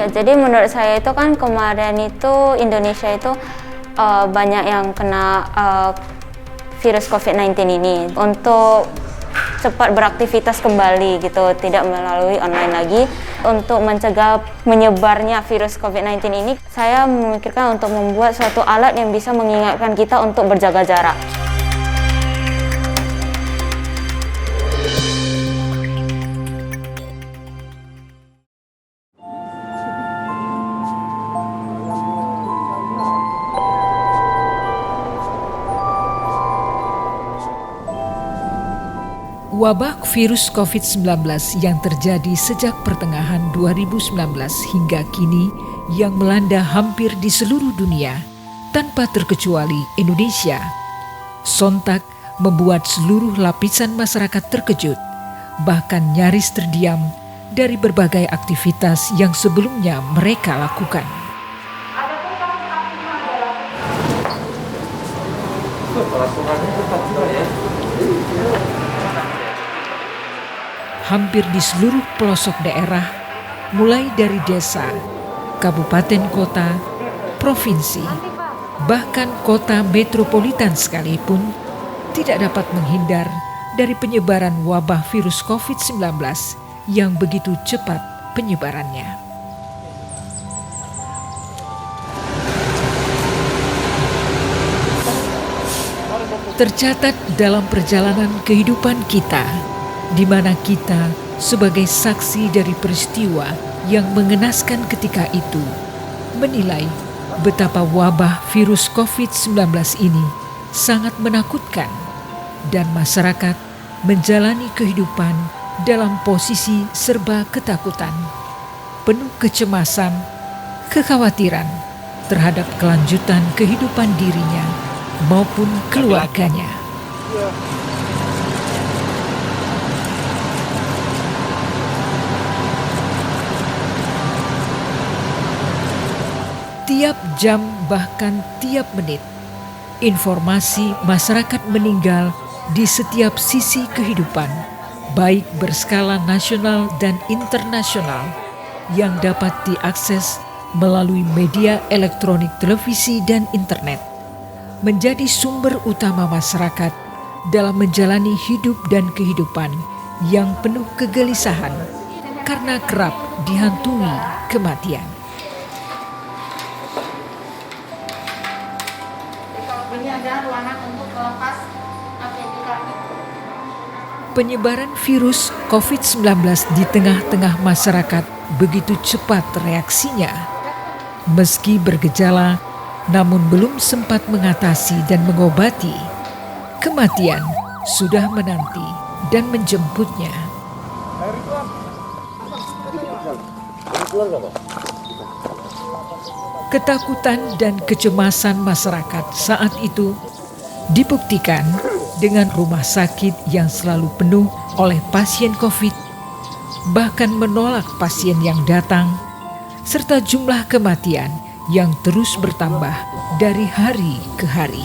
Ya, jadi menurut saya itu kan kemarin itu Indonesia itu banyak yang kena virus COVID-19 ini. Untuk cepat beraktivitas kembali gitu, tidak melalui online lagi. Untuk mencegah menyebarnya virus COVID-19 ini, saya memikirkan untuk membuat suatu alat yang bisa mengingatkan kita untuk berjaga jarak. Wabah virus COVID-19 yang terjadi sejak pertengahan 2019 hingga kini yang melanda hampir di seluruh dunia tanpa terkecuali Indonesia, sontak membuat seluruh lapisan masyarakat terkejut, bahkan nyaris terdiam dari berbagai aktivitas yang sebelumnya mereka lakukan. Hampir di seluruh pelosok daerah, mulai dari desa, kabupaten kota, provinsi, bahkan kota metropolitan sekalipun, tidak dapat menghindar dari penyebaran wabah virus COVID-19 yang begitu cepat penyebarannya. Tercatat dalam perjalanan kehidupan kita, di mana kita sebagai saksi dari peristiwa yang mengenaskan ketika itu, menilai betapa wabah virus COVID-19 ini sangat menakutkan dan masyarakat menjalani kehidupan dalam posisi serba ketakutan, penuh kecemasan, kekhawatiran terhadap kelanjutan kehidupan dirinya maupun keluarganya. Tiap jam bahkan tiap menit, informasi masyarakat meninggal di setiap sisi kehidupan, baik berskala nasional dan internasional, yang dapat diakses melalui media elektronik, televisi, dan internet, menjadi sumber utama masyarakat dalam menjalani hidup dan kehidupan yang penuh kegelisahan karena kerap dihantui kematian. Penyebaran virus COVID-19 di tengah-tengah masyarakat begitu cepat reaksinya. Meski bergejala, namun belum sempat mengatasi dan mengobati, kematian sudah menanti dan menjemputnya. Ketakutan dan kecemasan masyarakat saat itu dibuktikan dengan rumah sakit yang selalu penuh oleh pasien COVID, bahkan menolak pasien yang datang, serta jumlah kematian yang terus bertambah dari hari ke hari.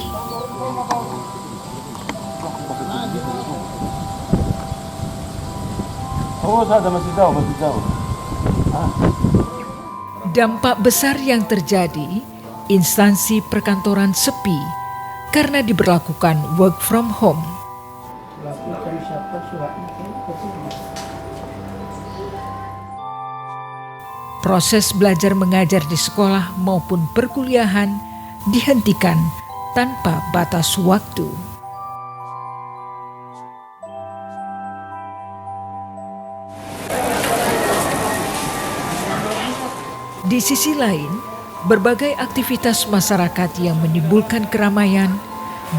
Dampak besar yang terjadi, instansi perkantoran sepi karena diberlakukan work from home. Proses belajar mengajar di sekolah maupun perkuliahan dihentikan tanpa batas waktu. Di sisi lain, berbagai aktivitas masyarakat yang menimbulkan keramaian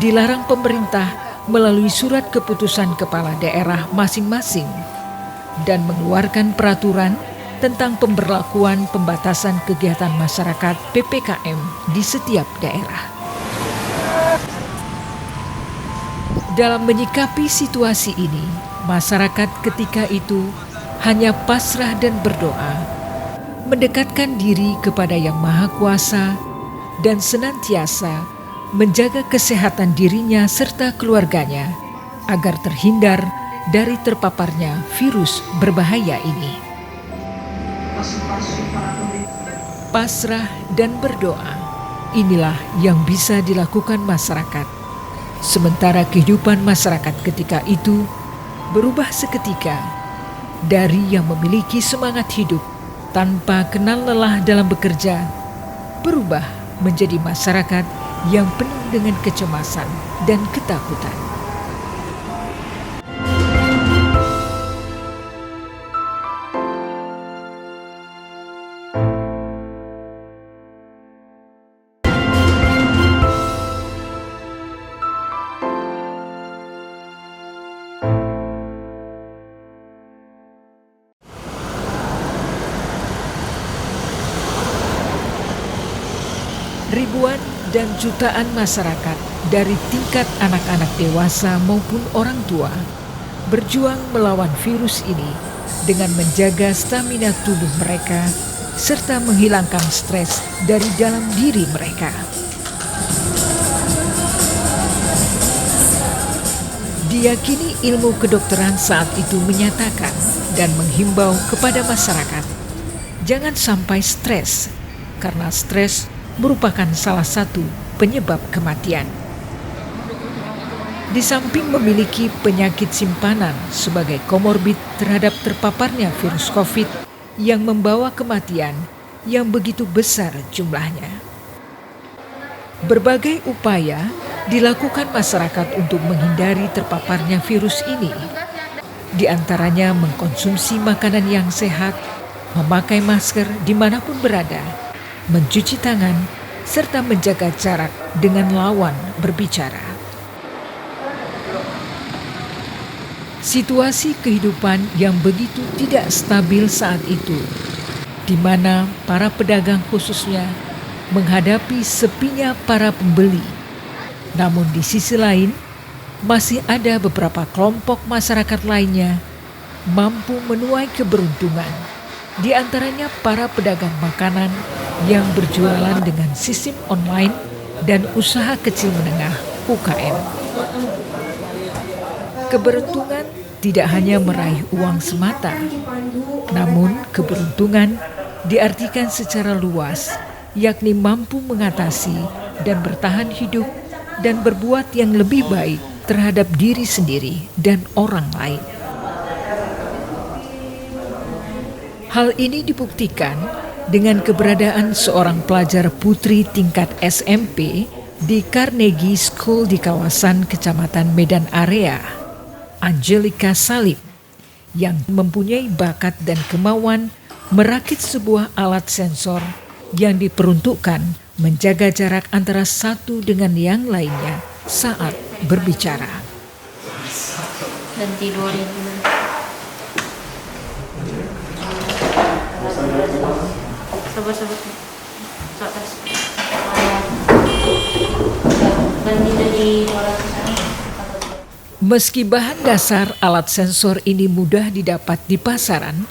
dilarang pemerintah melalui surat keputusan kepala daerah masing-masing dan mengeluarkan peraturan tentang pemberlakuan pembatasan kegiatan masyarakat PPKM di setiap daerah. Dalam menyikapi situasi ini, masyarakat ketika itu hanya pasrah dan berdoa, mendekatkan diri kepada Yang Maha Kuasa dan senantiasa menjaga kesehatan dirinya serta keluarganya agar terhindar dari terpaparnya virus berbahaya ini. Pasrah dan berdoa, inilah yang bisa dilakukan masyarakat. Sementara kehidupan masyarakat ketika itu berubah seketika dari yang memiliki semangat hidup tanpa kenal lelah dalam bekerja, berubah menjadi masyarakat yang penuh dengan kecemasan dan ketakutan. Ribuan dan jutaan masyarakat dari tingkat anak-anak dewasa maupun orang tua berjuang melawan virus ini dengan menjaga stamina tubuh mereka serta menghilangkan stres dari dalam diri mereka. Diyakini ilmu kedokteran saat itu menyatakan dan menghimbau kepada masyarakat, jangan sampai stres, karena stres merupakan salah satu penyebab kematian. Di samping memiliki penyakit simpanan sebagai komorbid terhadap terpaparnya virus COVID yang membawa kematian yang begitu besar jumlahnya. Berbagai upaya dilakukan masyarakat untuk menghindari terpaparnya virus ini. Di antaranya mengkonsumsi makanan yang sehat, memakai masker dimanapun berada, mencuci tangan, serta menjaga jarak dengan lawan berbicara. Situasi kehidupan yang begitu tidak stabil saat itu, di mana para pedagang khususnya menghadapi sepinya para pembeli. Namun di sisi lain, masih ada beberapa kelompok masyarakat lainnya mampu menuai keberuntungan, di antaranya para pedagang makanan yang berjualan dengan sistem online dan usaha kecil menengah UKM. Keberuntungan tidak hanya meraih uang semata, namun keberuntungan diartikan secara luas, yakni mampu mengatasi dan bertahan hidup dan berbuat yang lebih baik terhadap diri sendiri dan orang lain. Hal ini dibuktikan dengan keberadaan seorang pelajar putri tingkat SMP di Carnegie School di kawasan Kecamatan Medan Area, Angelica Salim, yang mempunyai bakat dan kemauan merakit sebuah alat sensor yang diperuntukkan menjaga jarak antara satu dengan yang lainnya saat berbicara. Dan tidurin. Sabar-sabar ke atas. Meski bahan dasar alat sensor ini mudah didapat di pasaran,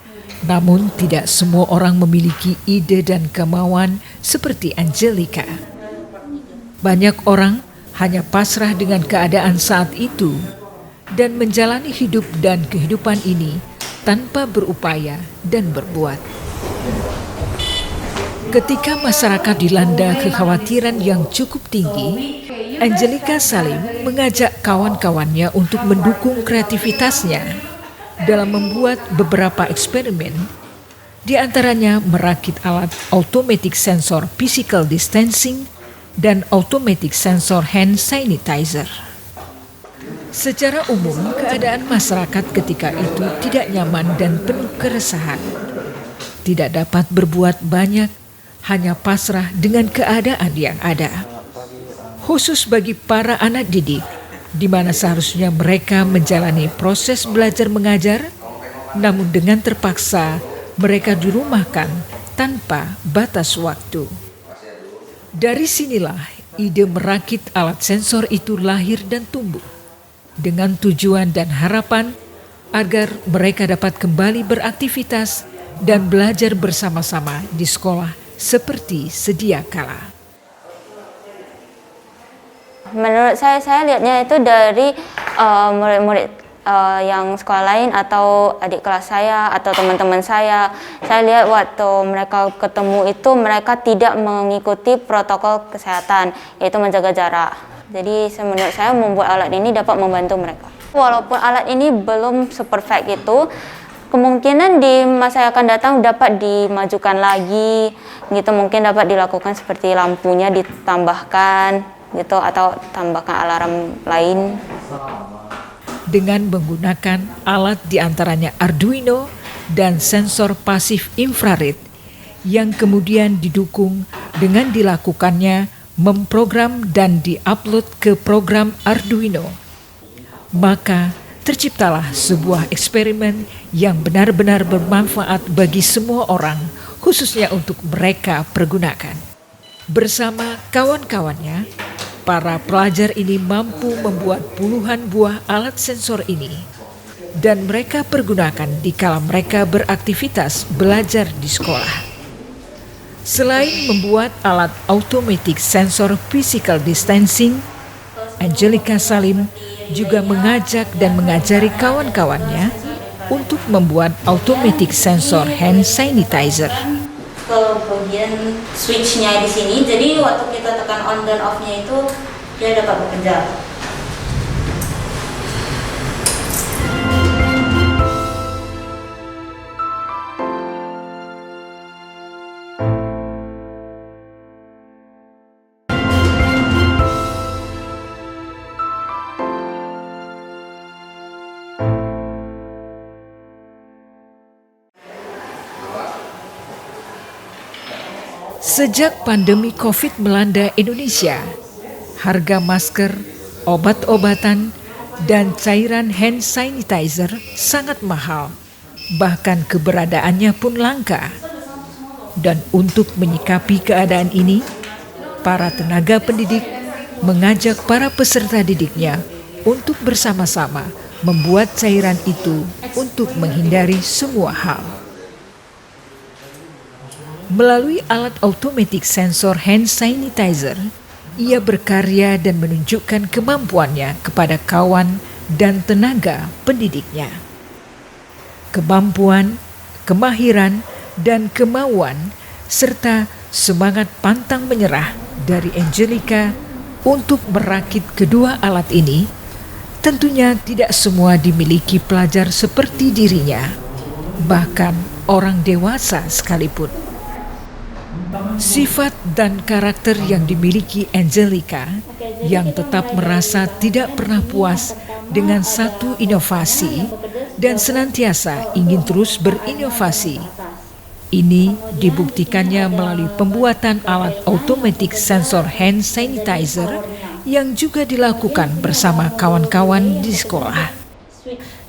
namun tidak semua orang memiliki ide dan kemauan seperti Angelica. Banyak orang hanya pasrah dengan keadaan saat itu dan menjalani hidup dan kehidupan ini tanpa berupaya dan berbuat. Ketika masyarakat dilanda kekhawatiran yang cukup tinggi, Angelica Salim mengajak kawan-kawannya untuk mendukung kreativitasnya dalam membuat beberapa eksperimen, di antaranya merakit alat automatic sensor physical distancing dan automatic sensor hand sanitizer. Secara umum, keadaan masyarakat ketika itu tidak nyaman dan penuh keresahan. Tidak dapat berbuat banyak, hanya pasrah dengan keadaan yang ada. Khusus bagi para anak didik, di mana seharusnya mereka menjalani proses belajar mengajar, namun dengan terpaksa mereka dirumahkan tanpa batas waktu. Dari sinilah ide merakit alat sensor itu lahir dan tumbuh, dengan tujuan dan harapan agar mereka dapat kembali beraktivitas dan belajar bersama-sama di sekolah seperti sedia kala. Menurut saya lihatnya itu dari murid-murid yang sekolah lain atau adik kelas saya atau teman-teman saya lihat waktu mereka ketemu itu mereka tidak mengikuti protokol kesehatan, yaitu menjaga jarak. Jadi menurut saya membuat alat ini dapat membantu mereka. Walaupun alat ini belum seperfect itu, kemungkinan di masa yang akan datang dapat dimajukan lagi, gitu. Mungkin dapat dilakukan seperti lampunya ditambahkan, gitu, atau tambahkan alarm lain. Dengan menggunakan alat diantaranya Arduino dan sensor pasif infrared yang kemudian didukung dengan dilakukannya memprogram dan diupload ke program Arduino, maka terciptalah sebuah eksperimen yang benar-benar bermanfaat bagi semua orang, khususnya untuk mereka pergunakan. Bersama kawan-kawannya, para pelajar ini mampu membuat puluhan buah alat sensor ini dan mereka pergunakan di kala mereka beraktivitas belajar di sekolah. Selain membuat alat automatic sensor physical distancing, Angelica Salim juga mengajak dan mengajari kawan-kawannya untuk membuat automatic sensor hand sanitizer. Ke bagian switch-nya di sini, jadi waktu kita tekan on dan off-nya itu dia dapat bekerja. Sejak pandemi COVID melanda Indonesia, harga masker, obat-obatan, dan cairan hand sanitizer sangat mahal. Bahkan keberadaannya pun langka. Dan untuk menyikapi keadaan ini, para tenaga pendidik mengajak para peserta didiknya untuk bersama-sama membuat cairan itu untuk menghindari semua hal. Melalui alat automatic sensor hand sanitizer, ia berkarya dan menunjukkan kemampuannya kepada kawan dan tenaga pendidiknya. Kemampuan, kemahiran, dan kemauan, serta semangat pantang menyerah dari Angelica untuk merakit kedua alat ini, tentunya tidak semua dimiliki pelajar seperti dirinya, bahkan orang dewasa sekalipun. Sifat dan karakter yang dimiliki Angelica yang tetap merasa tidak pernah puas dengan satu inovasi dan senantiasa ingin terus berinovasi. Ini dibuktikannya melalui pembuatan alat automatic sensor hand sanitizer yang juga dilakukan bersama kawan-kawan di sekolah.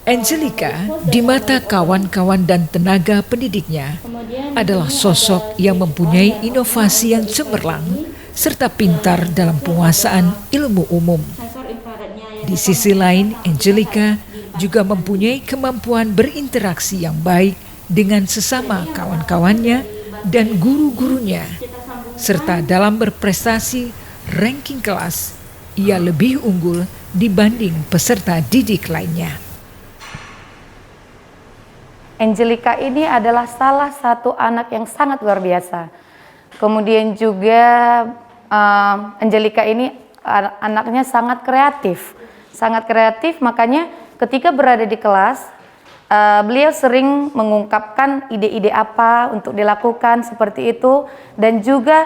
Angelica di mata kawan-kawan dan tenaga pendidiknya adalah sosok yang mempunyai inovasi yang cemerlang serta pintar dalam penguasaan ilmu umum. Di sisi lain, Angelica juga mempunyai kemampuan berinteraksi yang baik dengan sesama kawan-kawannya dan guru-gurunya, serta dalam berprestasi ranking kelas, ia lebih unggul dibanding peserta didik lainnya. Angelica ini adalah salah satu anak yang sangat luar biasa. Kemudian juga Angelica ini anaknya sangat kreatif, makanya ketika berada di kelas, beliau sering mengungkapkan ide-ide apa untuk dilakukan seperti itu, dan juga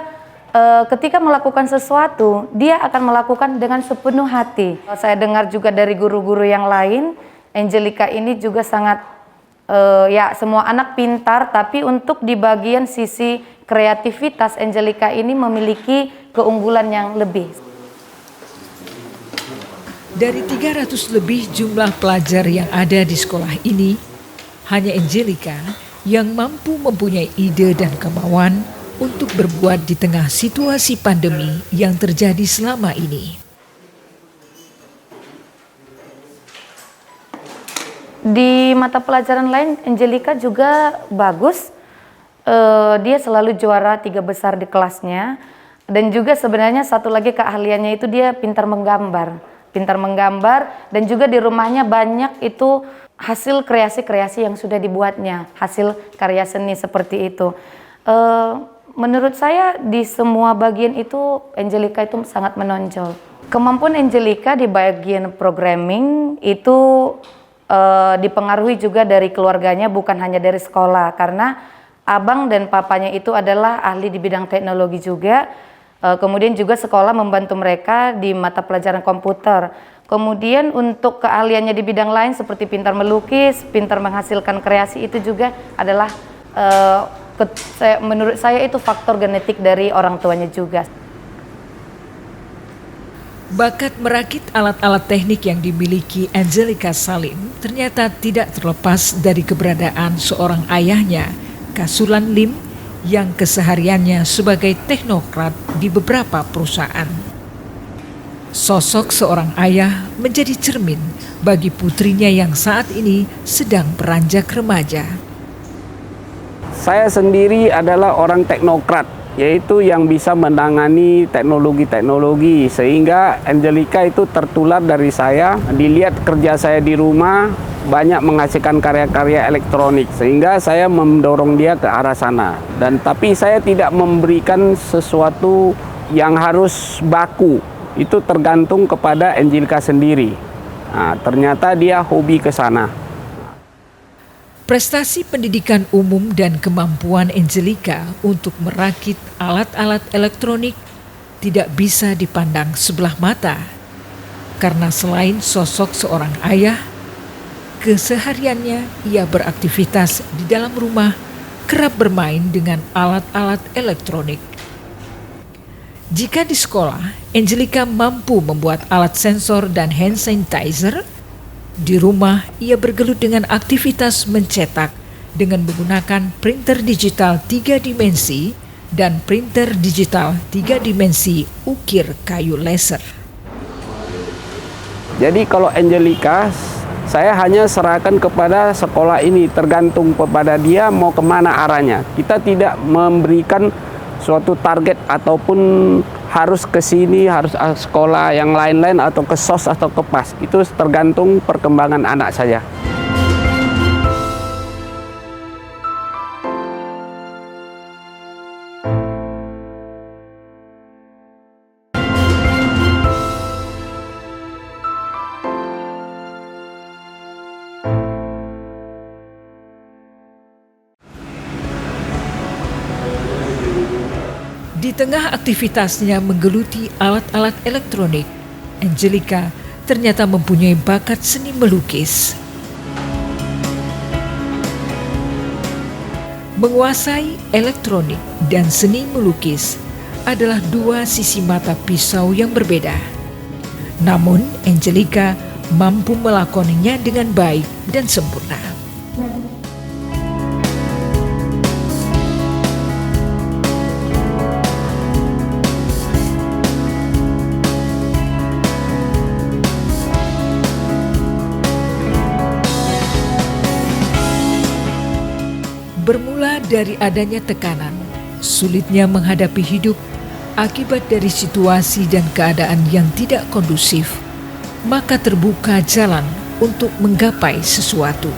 ketika melakukan sesuatu, dia akan melakukan dengan sepenuh hati. Saya dengar juga dari guru-guru yang lain, Angelica ini juga sangat semua anak pintar, tapi untuk di bagian sisi kreativitas Angelica ini memiliki keunggulan yang lebih. Dari 300 lebih jumlah pelajar yang ada di sekolah ini, hanya Angelica yang mampu mempunyai ide dan kemauan untuk berbuat di tengah situasi pandemi yang terjadi selama ini. Di mata pelajaran lain, Angelica juga bagus. Dia selalu juara 3 besar di kelasnya. Dan juga sebenarnya satu lagi keahliannya itu dia pintar menggambar. pintar menggambar, dan juga di rumahnya banyak itu hasil kreasi-kreasi yang sudah dibuatnya, hasil karya seni seperti itu. Menurut saya di semua bagian itu Angelica itu sangat menonjol. Kemampuan Angelica di bagian programming itu dipengaruhi juga dari keluarganya, bukan hanya dari sekolah, karena abang dan papanya itu adalah ahli di bidang teknologi juga. Kemudian juga sekolah membantu mereka di mata pelajaran komputer. Kemudian untuk keahliannya di bidang lain seperti pintar melukis, pintar menghasilkan kreasi, itu juga adalah menurut saya itu faktor genetik dari orang tuanya juga. Bakat merakit alat-alat teknik yang dimiliki Angelica Salim ternyata tidak terlepas dari keberadaan seorang ayahnya, Kasulan Lim, yang kesehariannya sebagai teknokrat di beberapa perusahaan. Sosok seorang ayah menjadi cermin bagi putrinya yang saat ini sedang beranjak remaja. Saya sendiri adalah orang teknokrat, yaitu yang bisa menangani teknologi-teknologi, sehingga Angelica itu tertular dari saya. Dilihat kerja saya di rumah, banyak menghasilkan karya-karya elektronik, sehingga saya mendorong dia ke arah sana. Tapi saya tidak memberikan sesuatu yang harus baku, itu tergantung kepada Angelica sendiri. Nah, ternyata dia hobi ke sana. Prestasi pendidikan umum dan kemampuan Angelica untuk merakit alat-alat elektronik tidak bisa dipandang sebelah mata. Karena selain sosok seorang ayah, kesehariannya ia beraktivitas di dalam rumah, kerap bermain dengan alat-alat elektronik. Jika di sekolah, Angelica mampu membuat alat sensor dan hand sanitizer, di rumah ia bergelut dengan aktivitas mencetak dengan menggunakan printer digital 3 dimensi dan printer digital 3 dimensi ukir kayu laser. Jadi kalau Angelica, saya hanya serahkan kepada sekolah ini, tergantung kepada dia mau kemana arahnya. Kita tidak memberikan suatu target ataupun harus ke sini, harus sekolah yang lain-lain atau ke SOS atau ke PAS. Itu tergantung perkembangan anak saya. Di tengah aktivitasnya menggeluti alat-alat elektronik, Angelica ternyata mempunyai bakat seni melukis. Menguasai elektronik dan seni melukis adalah dua sisi mata pisau yang berbeda. Namun, Angelica mampu melakoninya dengan baik dan sempurna. Bermula dari adanya tekanan, sulitnya menghadapi hidup akibat dari situasi dan keadaan yang tidak kondusif, maka terbuka jalan untuk menggapai sesuatu.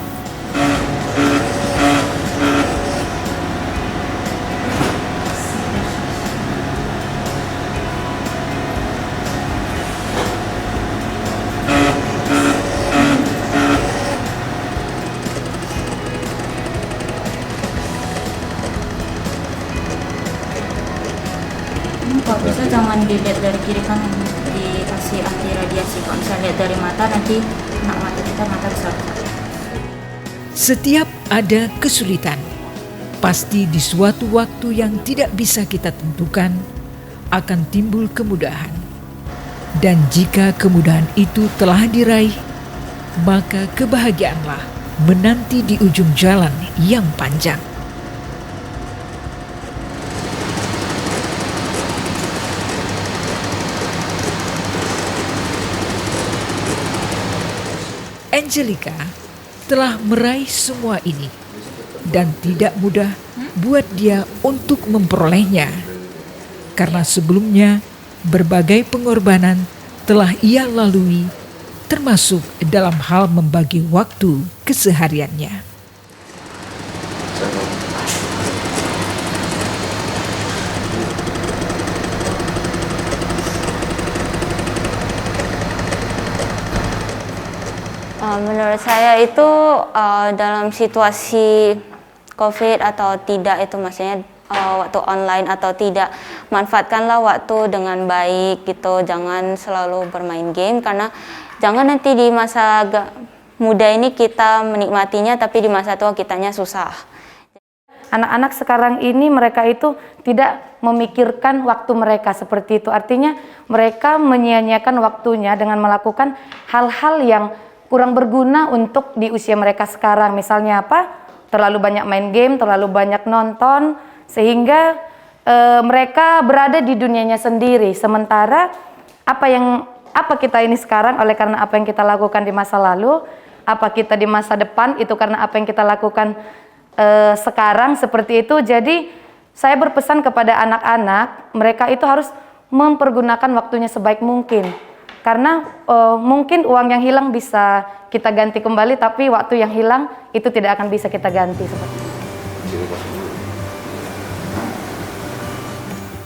Kalau bisa jangan dilihat dari kiri kanan, dikasih anti radiasi. Kalau misalnya lihat dari mata, nanti kena mata kita, mata bisa rusak. Setiap ada kesulitan, pasti di suatu waktu yang tidak bisa kita tentukan akan timbul kemudahan. Dan jika kemudahan itu telah diraih, maka kebahagiaanlah menanti di ujung jalan yang panjang. Angelica telah meraih semua ini dan tidak mudah buat dia untuk memperolehnya. Karena sebelumnya berbagai pengorbanan telah ia lalui, termasuk dalam hal membagi waktu kesehariannya. Menurut saya itu dalam situasi COVID atau tidak itu maksudnya waktu online atau tidak, manfaatkanlah waktu dengan baik gitu, jangan selalu bermain game karena jangan nanti di masa muda ini kita menikmatinya tapi di masa tua kitanya susah. Anak-anak sekarang ini mereka itu tidak memikirkan waktu mereka seperti itu, artinya mereka menyia-nyiakan waktunya dengan melakukan hal-hal yang kurang berguna untuk di usia mereka sekarang. Misalnya apa? Terlalu banyak main game, terlalu banyak nonton, sehingga mereka berada di dunianya sendiri. Sementara apa kita ini sekarang oleh karena apa yang kita lakukan di masa lalu, apa kita di masa depan itu karena apa yang kita lakukan sekarang seperti itu. Jadi saya berpesan kepada anak-anak, mereka itu harus mempergunakan waktunya sebaik mungkin. Karena mungkin uang yang hilang bisa kita ganti kembali, tapi waktu yang hilang itu tidak akan bisa kita ganti.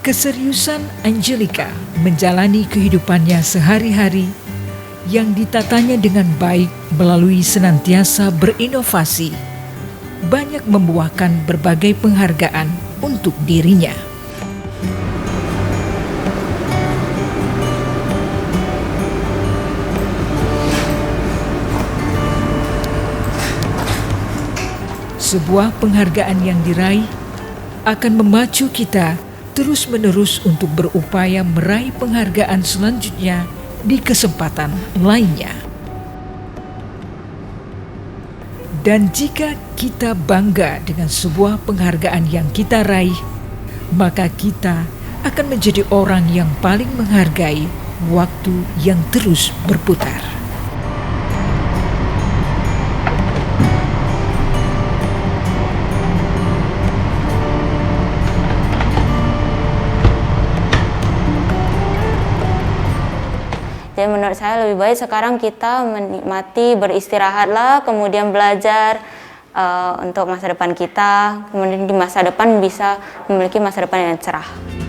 Keseriusan Angelica menjalani kehidupannya sehari-hari yang ditatanya dengan baik melalui senantiasa berinovasi, banyak membuahkan berbagai penghargaan untuk dirinya. Sebuah penghargaan yang diraih akan memacu kita terus-menerus untuk berupaya meraih penghargaan selanjutnya di kesempatan lainnya. Dan jika kita bangga dengan sebuah penghargaan yang kita raih, maka kita akan menjadi orang yang paling menghargai waktu yang terus berputar. Jadi menurut saya lebih baik sekarang kita menikmati, beristirahatlah, kemudian belajar untuk masa depan kita, kemudian di masa depan bisa memiliki masa depan yang cerah.